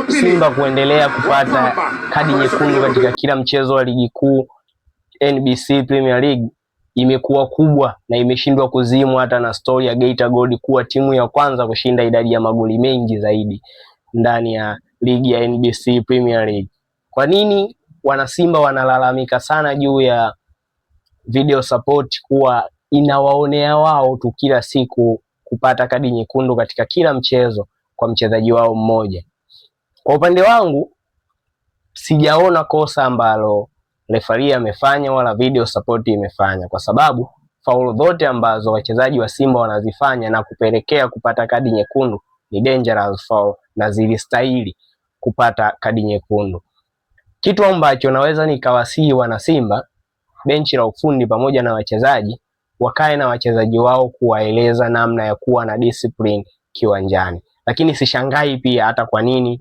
Simba kuendelea kupata kadi nyekundu katika kila mchezo wa ligi kuu NBC Premier League imekuwa kubwa na imeshindwa kuzimwa hata na story ya Geita Gold kuwa timu ya kwanza kushinda idadi ya magoli mengi zaidi ndani ya ligi ya NBC Premier League. Kwa nini wanasimba wanalalamika sana juu ya video support kuwa inawaonea wao tu kila siku kupata kadi nyekundu katika kila mchezo kwa mchezaji wao mmoja? Kwa upande wangu sijaona kosa ambalo refarii amefanya wala video support imefanya, kwa sababu faulu zote ambazo wachezaji wa Simba wanazifanya na kupelekea kupata kadi nyekundu ni dangerous foul na zilistahili kupata kadi nyekundu. Kitu ambacho naweza nikawasihi wana Simba, benchi la ufundi pamoja na wachezaji, wakae na wachezaji wao kuwaeleza namna ya kuwa na discipline kiwanjani. Lakini sishangai pia hata kwa nini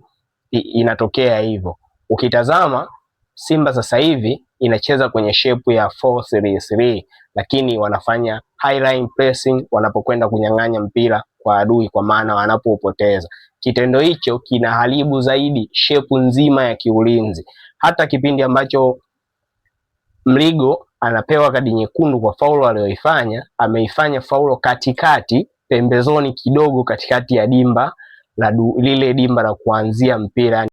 inatokea hivyo. Ukitazama Simba sasa hivi inacheza kwenye shape ya 4-3-3, lakini wanafanya high line pressing wanapokwenda kunyang'anya mpira kwa adui, kwa maana wanapopoteza. Kitendo hicho kinaharibu zaidi shape nzima ya kiulinzi. Hata kipindi ambacho Mligo anapewa kadi nyekundu kwa faulo aliyoifanya, ameifanya faulo katikati, pembezoni kidogo katikati ya dimba la lile dimba la kuanzia mpira.